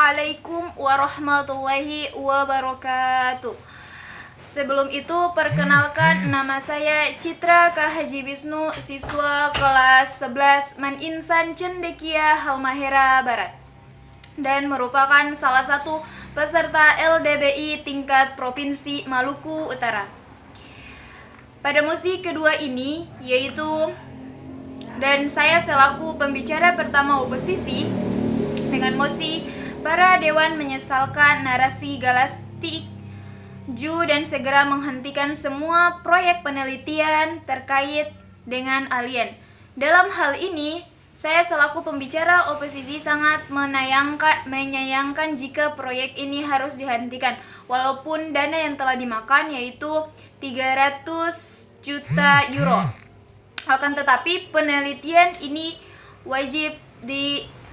Assalamualaikum warahmatullahi wabarakatuh. Sebelum itu, perkenalkan, nama saya Citra K. Haji Wisnu, siswa kelas 11 Man Insan Cendekia Halmahera Barat, dan merupakan salah satu peserta LDBI tingkat Provinsi Maluku Utara. Pada musik kedua ini, dan saya selaku pembicara pertama oposisi, dengan mosi para dewan menyesalkan narasi Galastik Ju dan segera menghentikan semua proyek penelitian terkait dengan alien. Dalam hal ini, saya selaku pembicara oposisi sangat menyayangkan jika proyek ini harus dihentikan, walaupun dana yang telah dimakan yaitu 300 juta euro. Akan tetapi penelitian ini wajib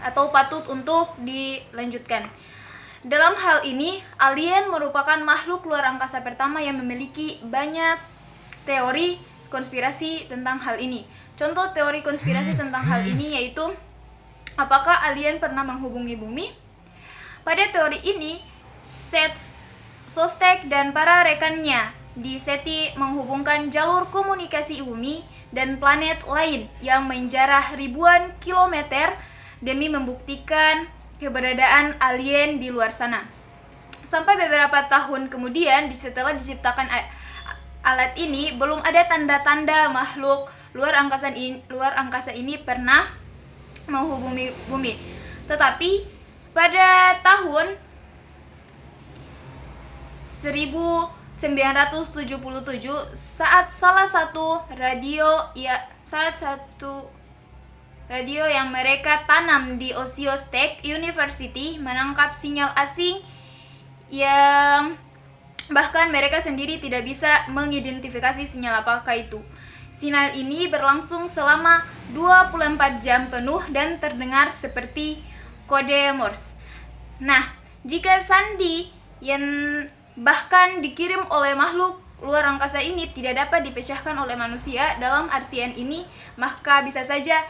atau patut untuk dilanjutkan. Dalam hal ini, alien merupakan makhluk luar angkasa pertama yang memiliki banyak teori konspirasi tentang hal ini. Contoh teori konspirasi tentang hal ini yaitu, apakah alien pernah menghubungi bumi? Pada teori ini, Seth Shostak dan para rekannya di SETI menghubungkan jalur komunikasi bumi dan planet lain yang menjarah ribuan kilometer demi membuktikan keberadaan alien di luar sana. Sampai beberapa tahun kemudian, setelah diciptakan alat ini, belum ada tanda-tanda makhluk luar angkasa ini pernah menghubungi bumi. Tetapi pada tahun 1977, saat salah satu radio yang mereka tanam di Ohio State University menangkap sinyal asing yang bahkan mereka sendiri tidak bisa mengidentifikasi sinyal apakah itu. Sinyal ini berlangsung selama 24 jam penuh dan terdengar seperti kode Morse. Nah, jika sandi yang bahkan dikirim oleh makhluk luar angkasa ini tidak dapat dipecahkan oleh manusia, dalam artian ini, maka bisa saja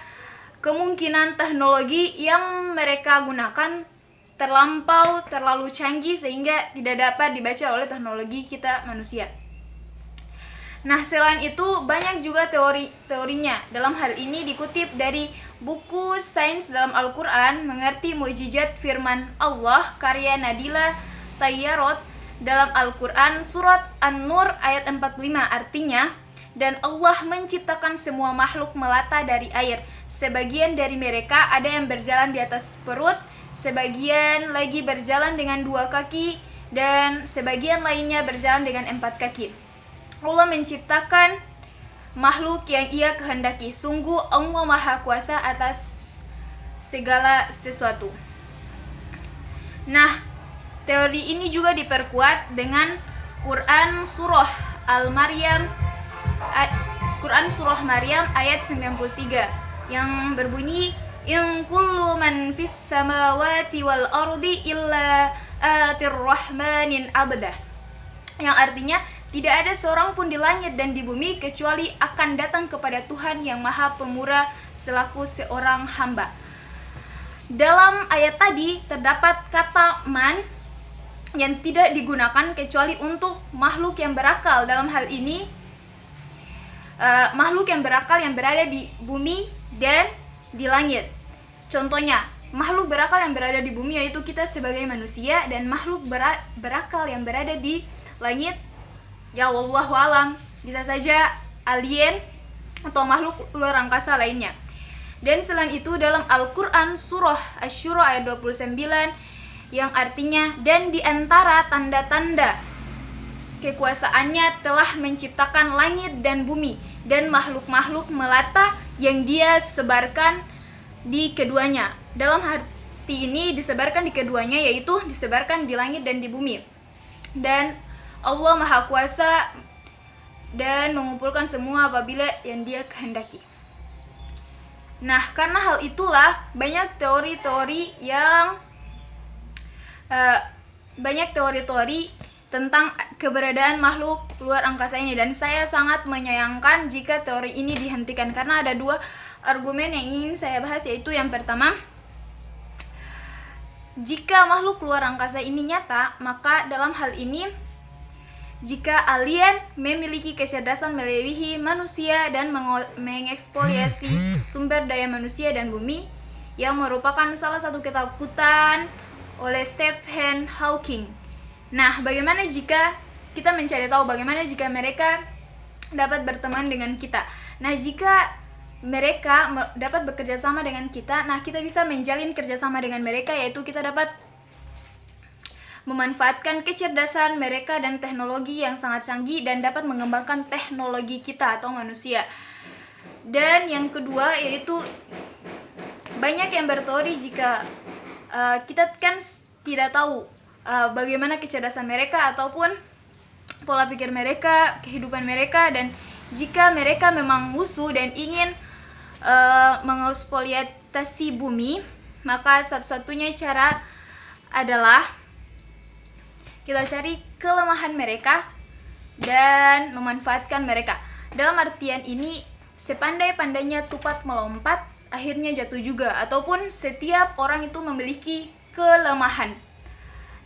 kemungkinan teknologi yang mereka gunakan terlalu canggih sehingga tidak dapat dibaca oleh teknologi kita manusia. Nah, selain itu banyak juga teorinya. Dalam hal ini dikutip dari buku Sains dalam Al-Quran, Mengerti Mukjizat Firman Allah, karya Nadila Tayyarot dalam Al-Quran, surat An-Nur ayat 45, artinya, dan Allah menciptakan semua makhluk melata dari air. Sebagian dari mereka ada yang berjalan di atas perut, sebagian lagi berjalan dengan 2 kaki, dan sebagian lainnya berjalan dengan 4 kaki. Allah menciptakan makhluk yang Ia kehendaki. Sungguh Allah Maha Kuasa atas segala sesuatu. Nah, teori ini juga diperkuat dengan Quran surah Maryam ayat 93 yang berbunyi, in kullu man fis samawati wal ardi illa atir rahmanin abda, yang artinya tidak ada seorang pun di langit dan di bumi kecuali akan datang kepada Tuhan yang Maha Pemurah selaku seorang hamba. Dalam ayat tadi terdapat kata man yang tidak digunakan kecuali untuk makhluk yang berakal. Dalam hal ini makhluk yang berakal yang berada di bumi dan di langit. Contohnya, makhluk berakal yang berada di bumi yaitu kita sebagai manusia, dan makhluk berakal yang berada di langit, ya wallahu alam, bisa saja alien atau makhluk luar angkasa lainnya. Dan selain itu dalam Al-Quran surah Asy-Syura ayat 29 yang artinya, dan di antara tanda-tanda kekuasaannya telah menciptakan langit dan bumi dan makhluk-makhluk melata yang Dia sebarkan di keduanya. Dalam arti ini disebarkan di keduanya yaitu disebarkan di langit dan di bumi. Dan Allah Maha Kuasa dan mengumpulkan semua apabila yang Dia kehendaki. Nah, karena hal itulah banyak teori-teori tentang keberadaan makhluk luar angkasa ini, dan saya sangat menyayangkan jika teori ini dihentikan karena ada 2 argumen yang ingin saya bahas, yaitu yang pertama, jika makhluk luar angkasa ini nyata, maka dalam hal ini jika alien memiliki kecerdasan melebihi manusia dan mengeksplorasi sumber daya manusia dan bumi, yang merupakan salah satu ketakutan oleh Stephen Hawking. Nah, bagaimana jika kita mencari tahu bagaimana jika mereka dapat berteman dengan kita? Nah, jika mereka dapat bekerja sama dengan kita, nah kita bisa menjalin kerjasama dengan mereka, yaitu kita dapat memanfaatkan kecerdasan mereka dan teknologi yang sangat canggih dan dapat mengembangkan teknologi kita atau manusia. Dan yang kedua yaitu banyak yang berteori jika kita kan tidak tahu bagaimana kecerdasan mereka ataupun pola pikir mereka, kehidupan mereka, dan jika mereka memang musuh dan ingin mengeksploitasi bumi, maka satu-satunya cara adalah kita cari kelemahan mereka dan memanfaatkan mereka. Dalam artian ini, sepandai-pandainya tupat melompat, akhirnya jatuh juga. Ataupun setiap orang itu memiliki kelemahan.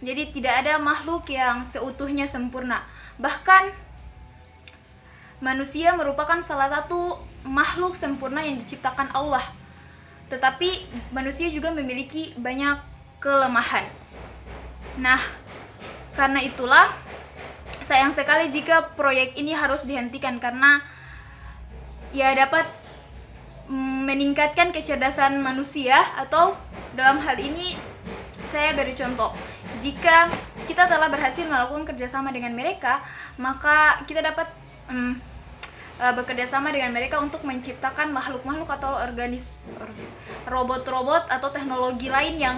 Jadi tidak ada makhluk yang seutuhnya sempurna. Bahkan manusia merupakan salah satu makhluk sempurna yang diciptakan Allah. Tetapi manusia juga memiliki banyak kelemahan. Nah, karena itulah sayang sekali jika proyek ini harus dihentikan, karena ya dapat meningkatkan kecerdasan manusia. Atau dalam hal ini saya beri contoh, jika kita telah berhasil melakukan kerjasama dengan mereka, maka kita dapat bekerja sama dengan mereka untuk menciptakan makhluk-makhluk atau robot-robot atau teknologi lain yang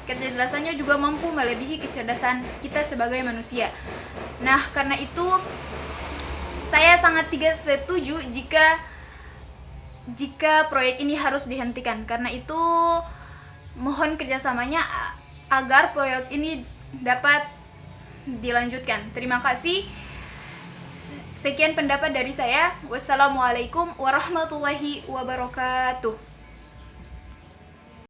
kecerdasannya juga mampu melebihi kecerdasan kita sebagai manusia. Nah, karena itu saya sangat tidak setuju jika proyek ini harus dihentikan. Karena itu mohon kerjasamanya agar proyek ini dapat dilanjutkan. Terima kasih. Sekian pendapat dari saya. Wassalamualaikum warahmatullahi wabarakatuh.